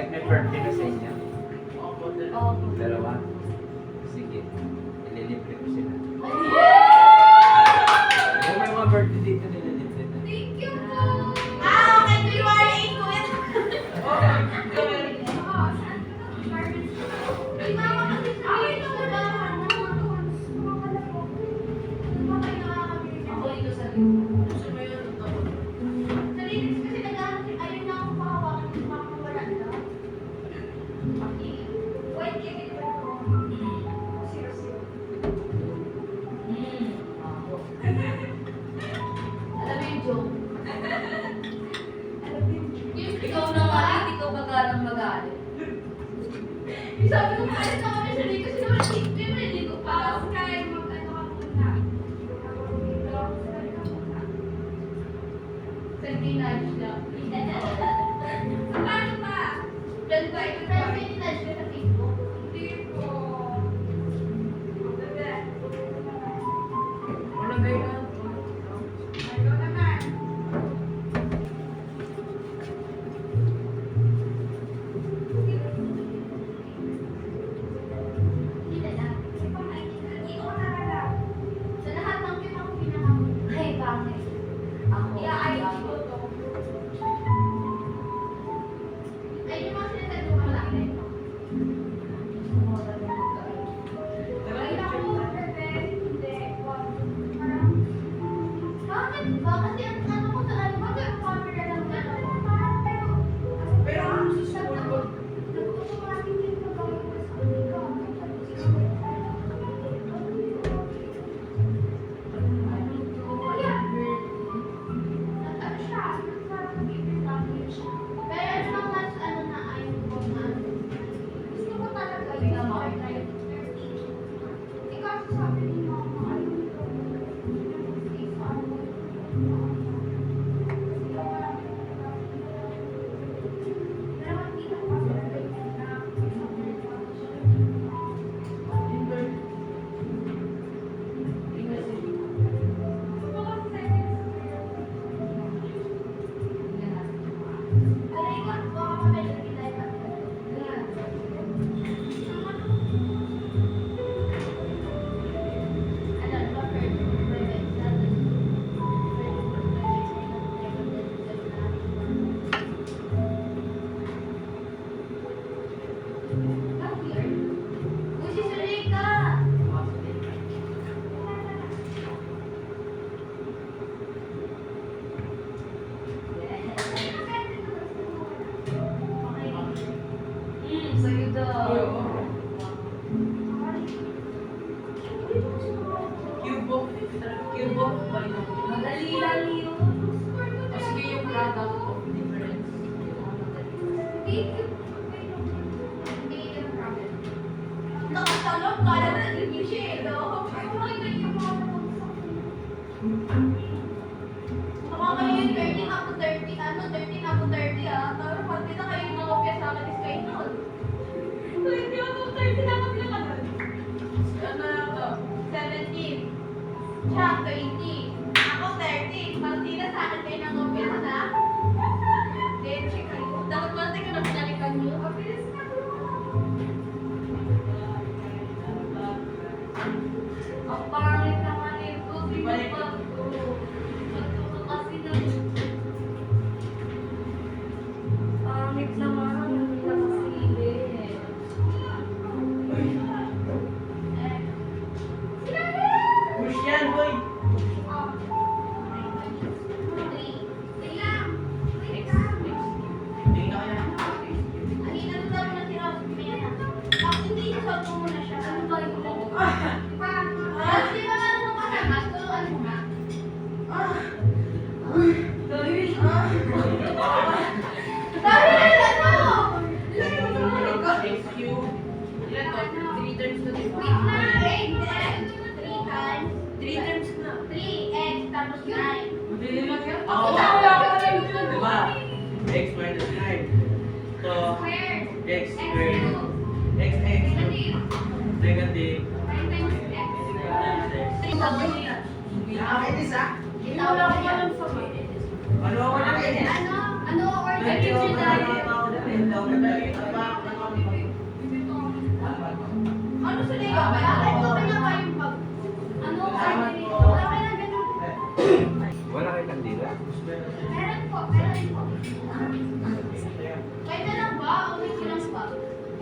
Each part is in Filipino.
Kahit may birthday na sa inyo. Opo. Dalawa. Sige. Ililibre ko sila. Kung may mga birthday dito, nililibre na. Thank you po. Okay. February 8 ko yan. Ako dito sa Nalinis kasi nag-aanap ayun na ako pahawakan ng mga wala na. Wait, give it back ko. Zero. Alam mo yung joke? Ikaw na nga rin, ikaw magalang magalit. Sabi ko, maalit na kami sa dito. Sino ang hindi mo niligo pa? Kaya mag-ano ka muna. Sentinage na. Paano pa? Diyan ba? Sentinage ka sa Facebook? Hindi po. Wala kayo na. Ayaw naman. Hindi na lang. Hindi ko nakala. Sa lahat ng film ako pinakamulit. Ay, bakit? Ako. I-IG ko to. Ay, yung mga sinasabi ko malaki na ito. Ay, naku, perfect. Hindi. Bakit ba? Kasi ang ano ko sa ano, bakit ang camera lang na ako? Pero ang susunod ko, nagkukumating din ko ba yung mas Amerika? Ano siya? Pero ano lang mas ano na ayaw ko na gusto ko talaga yung mga ikaw sabi niyo mga ayaw ko. Sa'yo daw. Cubo ba yun? Madali lang yun. O sige yung product of difference. Nakatalog ka na nag-review siya eh, no? Ay, makikita niyo mga nakakayo yung 13 ako 30, ano, 13 ako 30 ah. Pero pati na kayo yung mga piyasa ka is kayo nun. 20 ako 30 na kami lang ano. Ano na to? 17. Siya, 20. Ako 30. Pati na sa akin kayo ng piyasa na. Then, check kayo. Dapat pati ko na pinalikan niyo. Mabilis na ko. Ang pangit naman ito. Sinipag ko. Ito kasi na. Pangit naman. Hindi na kasili. Push yan, boy! Hindi na kaya. Ilan to? 3 terms na di ba? 3 times na. 3x tapos 9. Madali lang yan. Ako. Wala ka lang yun. Diba? X minus 9. So, Square. X X squared. cubed. X. Negative. Negative. 9 times x. 3 double yan. Wala ko alam sa Ano ako na kayo? Ano order yun si Daddy? Ano sa Leo? Bakit ko kanya ba yung pag... Ano? Wala kayo na ganun. Wala kayo kandila? Meron po, meron po. Kayo na lang ba? O may silang pa?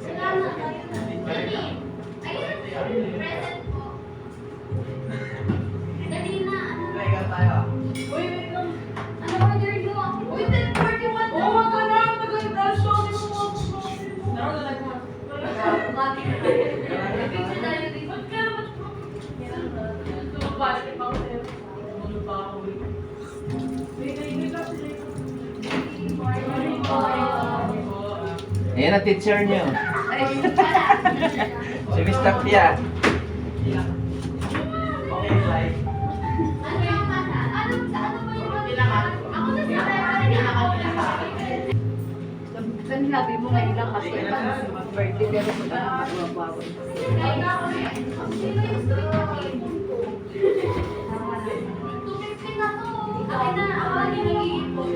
Sila na, kayo na. Ayun. Ayun. Present po. Dali na. Uy, wait lang. Ano order nyo? Uy, 10:41 na. Oo, wag ka na. Tagal na. Sorry mo mo. Laro na lang mo. Picture tayo dito. Ba't ka naman? Tumabalik pa ako sa'yo. Tumulog pa ako. Hindi ka sila. Ayan ang teacher niyo. Si Miss Tapia. Ano yung mata? Ano ba yung mata? Ako na sa Sinabi mo ngayon lang kasi birthday pero wala naman mabawal. Sino yung street na ipon ko? 250 na to. Akin na, ako na nag-iipon.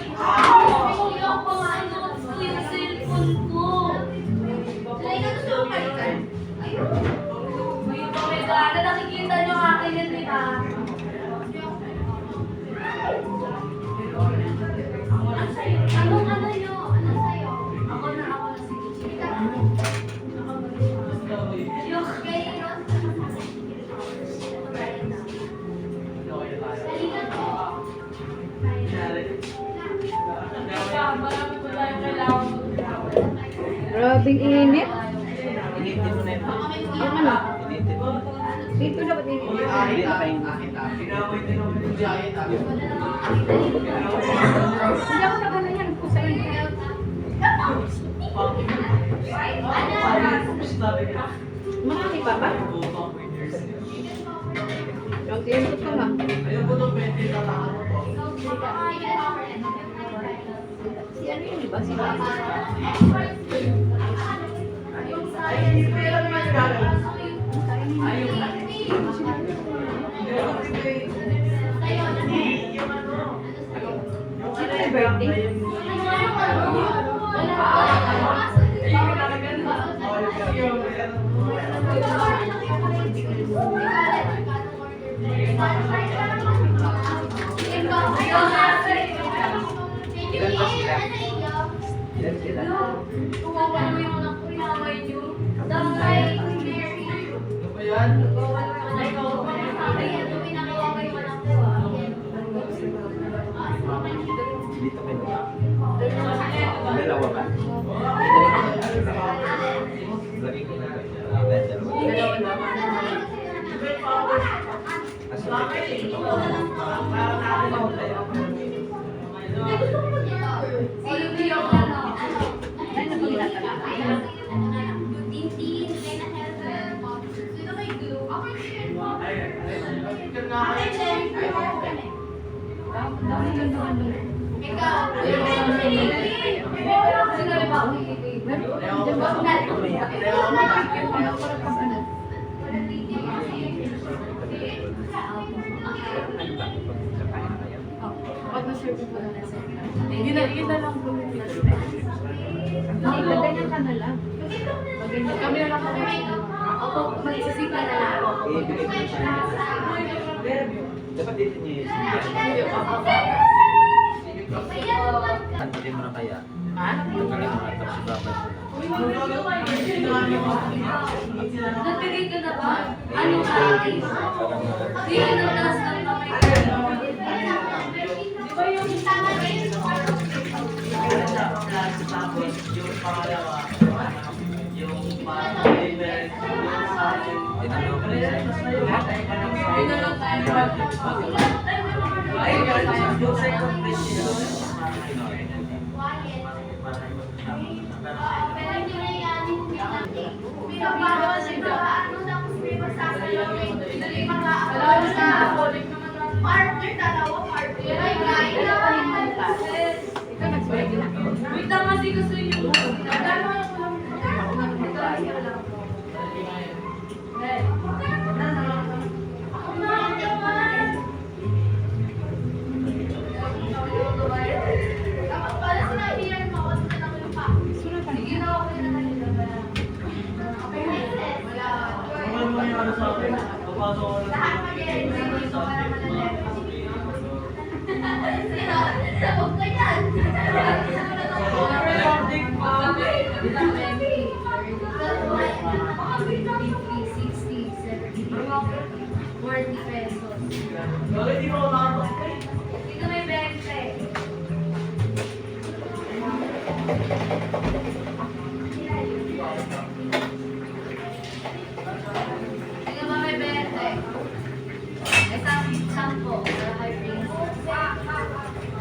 Hindi ako pamain ako yung cellphone ko. Sila yung gusto ko palitan. Ayun. May pamegana, nakikita nyo akin yan, di ba? Ano sa'yo? Anong ano nyo? Ano sa'yo? Ako na, sige. Sige ka. Yung kay Ron. Halika po. Marami ko lang yung kailangan ko. Grabing init. Initin mo na yun. Yung ano? Initin mo. Dito dapat init. Hindi na kayo. Hindi ako na gano'n yan. Kung saan yan. Marami pa ba? Yung tinipot ko nga. Si ano yun, di ba? Si Mama. Sino yung birthday? Ilan sila? Kuwawa mo yung anak ko, inaway niyo. Dangay, Mary. Ano ba yan? Dito kayo. Dalawa ba? Lagi ko na. Dalawa. Pag na-serve ko na nasa. Hindi na lang po. Ganyan ka na lang. Kami na lang kami. Ako, magsisika na lang ako. Ibigay ko siya. Dapat dito niyo yung Antutin mo na kaya. Ha? Tanggalin mo na tapos babad mo na. Nagbigay ka na ba? Ano ka? Hindi ka nagtaas ng kamay ko. Di ba yung tama na yun? Tapos yung pangalawa, yung Tinanong ko na Ayun na lang tayo. yung second question. Pero hindi na yan. Pinapagawa sa ano tapos may masasalawin. Dali mag-aaral sa partner, dalawa partner. Ay, guys. Ikaw nag-serve na. Wait lang kasi gusto niyo. Dapat pala sinabihan mo ako Lahat mag-i-enjoy dito para malalaman. Sabog ka yan! pesos. Bakit di mo nakapag? Dito may 20. Dito ba may 20? May 10. Para kay Prince.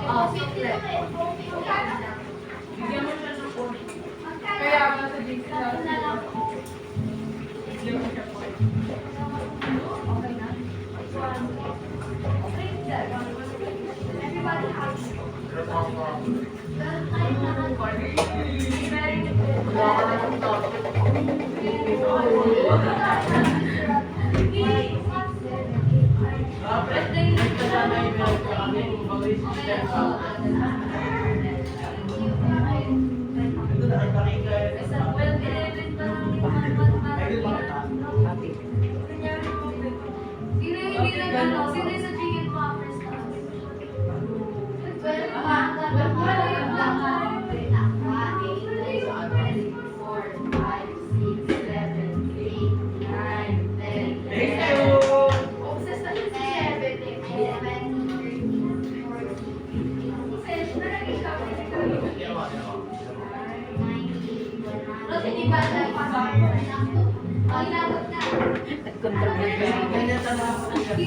Oh, sukle. Bigyan mo siya ng phone. Kaya nga sa JC lang. Bigyan mo siya phone. Okay na? Okay, everybody has. Sino yung hindi nag-ano? Sino yung sa chicken poppers na?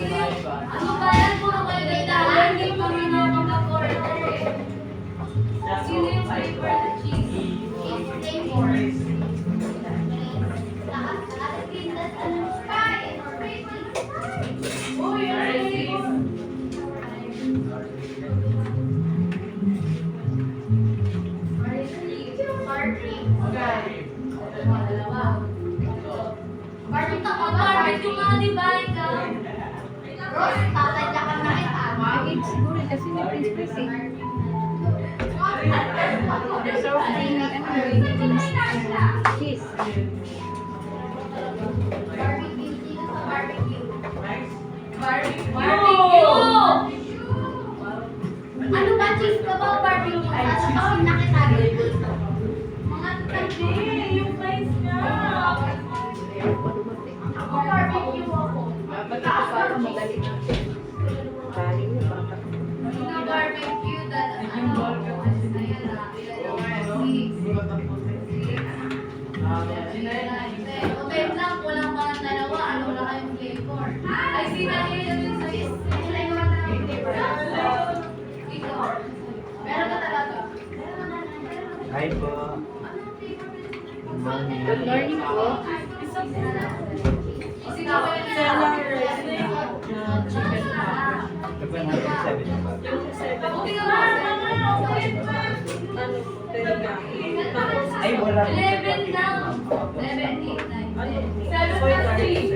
12 pa. 'Ano ba yan? Puro kayo kailangan. Hindi pa rin ako mag-order eh. Sino yung flavor na cheese? Flavor. Uy, barbecue nga, di ba? Ikaw? Rose, tatadya ka na kita. Siguro kasi may Prince eh. So, cheese. Barbecue, dito sa barbecue. Barbecue! Ano ba, cheese ka ba o barbecue? Ano ba ang nakitabi? Mga tabi, yung rice niya. Ako barbecue ako. Ba't ako para magaling na? Galing na baka. Sino barbecue? Ano? Ayan na. Wait lang, kulang pa ng dalawa. Ano wala kayong flavor? Ay, sinagay yung sa flavor na. Ikaw. Meron ka talaga? Hi po. Good morning. Good morning po. Sinagay na Ito po yung 107 pa. Okay ka ba? Ano? Talaga. Ay, wala po. 11 lang. 11, 8, 9, 10. 7 Soy plus 3.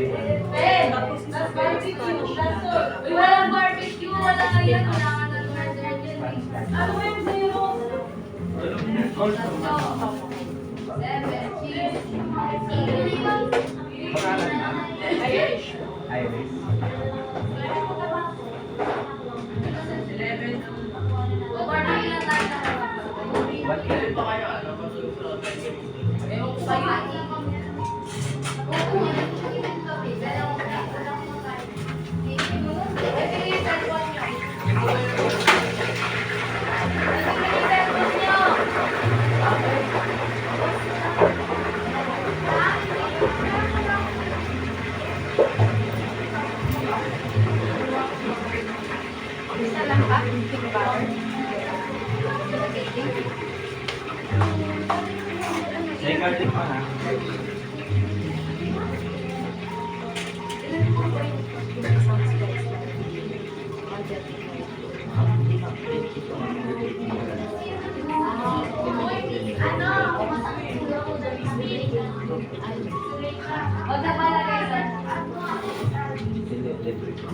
10. That's barbecue. That's all. Uy, walang barbecue. Wala ka yan. Wala ka ng order dyan eh. Ano yung zero? Tatlo. 7. Cheese. Pangalan na? Irish. Iris. 11. O, barbecue lang tayo. What Pwede pa kayo ano? Ewan ko sa'yo. Isa lang ba? Pink butter. Say garlic pa ha. Huwag na palagay sa Delivery po.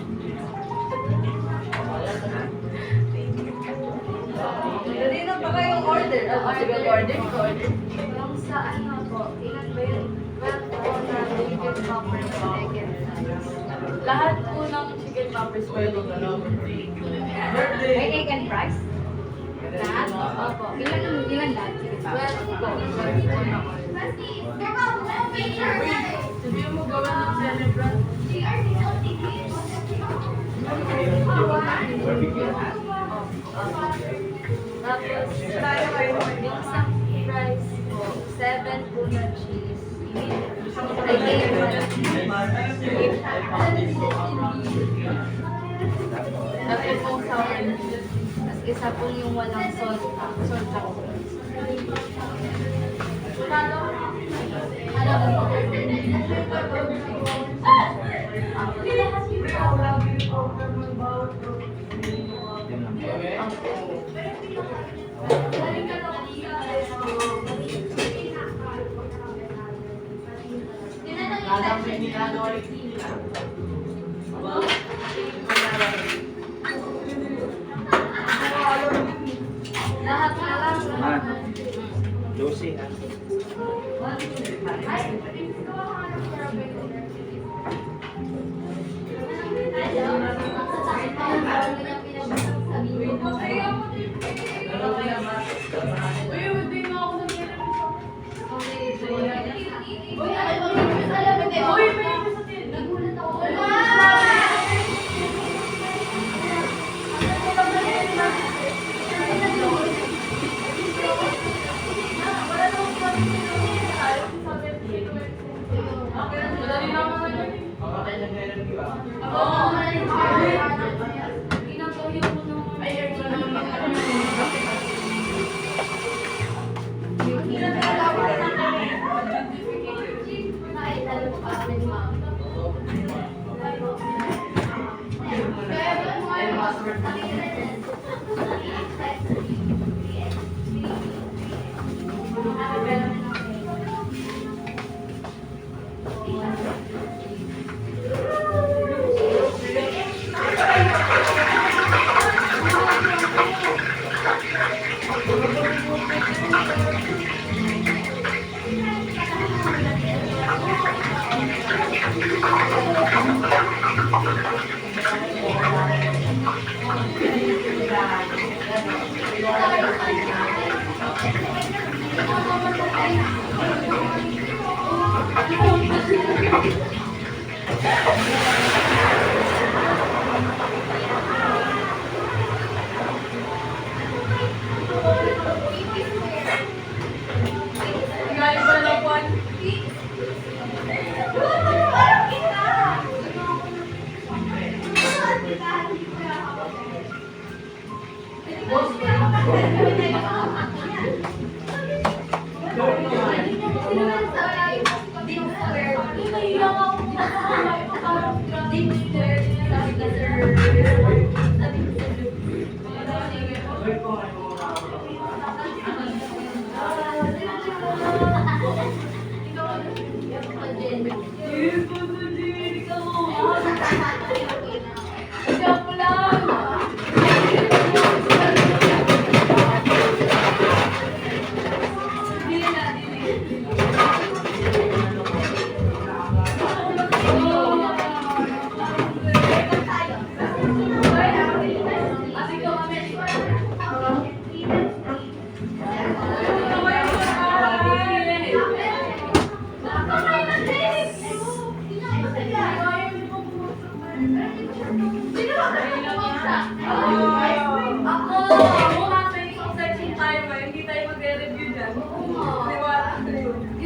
Kanina pa kayong order. Sige, order ko. yung sa ano po, ilan ba yun? 12 po na video chicken poppers, second size. Lahat po ng chicken poppers po yung Birthday! may egg and fries? Lahat? Opo. Ilan lahat? Chicken poppers? 12 po. 12 po na all. Sabihin mo gawa ng celebrant. Tapos, yung isang fries po, 7 po na cheese. Ay, 8 po na cheese. Tapos po sour cream. Tapos isa po yung walang salt. Salt ako. Yun lang po. Lalang may ginagawa ni Tina. Lahat na lang. Ah, Lucy, ha? Uy, hindi nga ako Uy, may ako sa tin. Nagulat ako. Madali lang naman yun. Pakatay na ngayon ng iba. Galing pa lang po.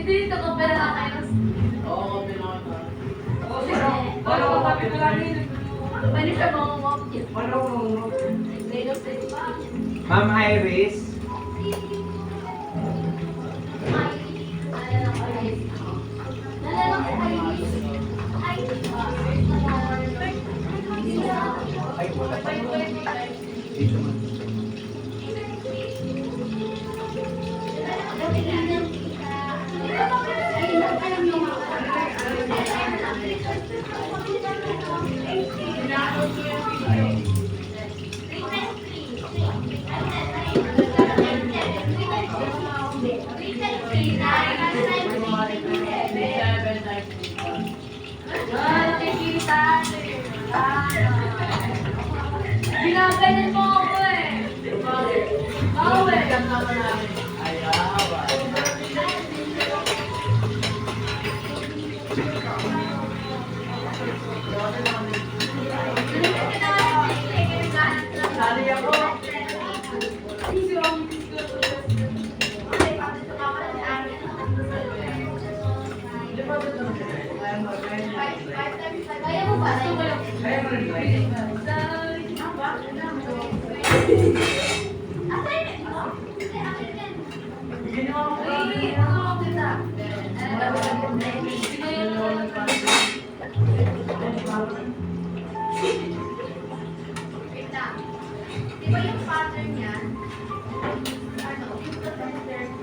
Dito ko pera na kayo. Oo, pinakita. Parang kapit na lang yun. Pwede siya mga walk yun. Ma'am Iris, ay, wala pa. Dito, ma'am. Ginaganan mo ako eh. Bawal. Sali ako. Kaya mo ba? Kaya mo rin ba? Assignment mo? Hindi, akin yan. Bigyan niyo ako. Uy, ako kita. Wait lang. Di ba yung pattern niya? Ano, yung pattern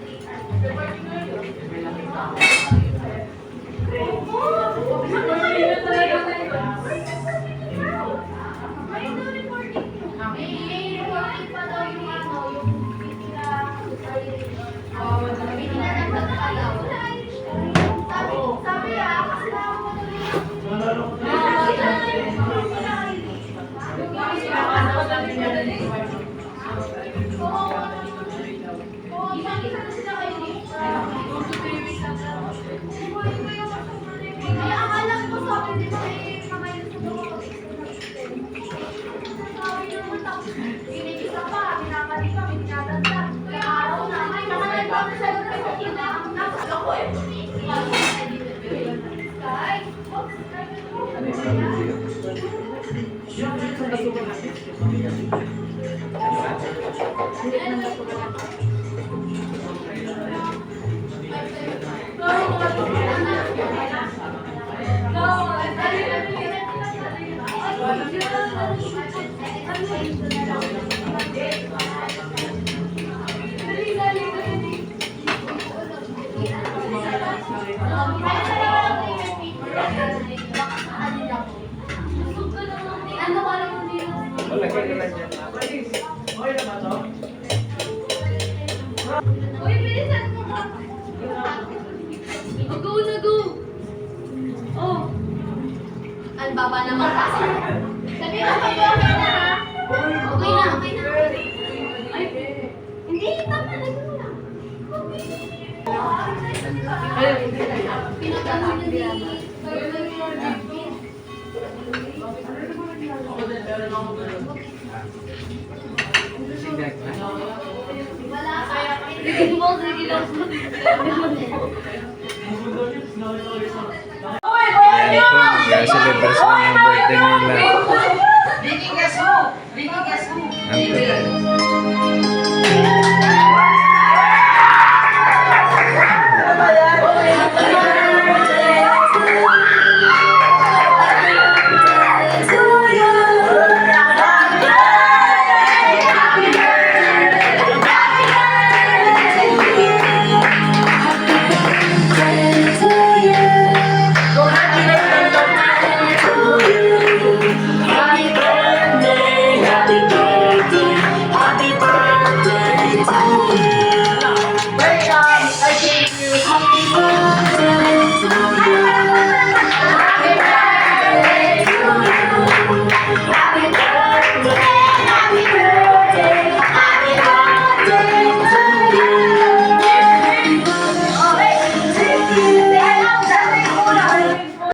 'Celebrate ng birthday nila. Ricky Gasu! Ricky Gasu! Ang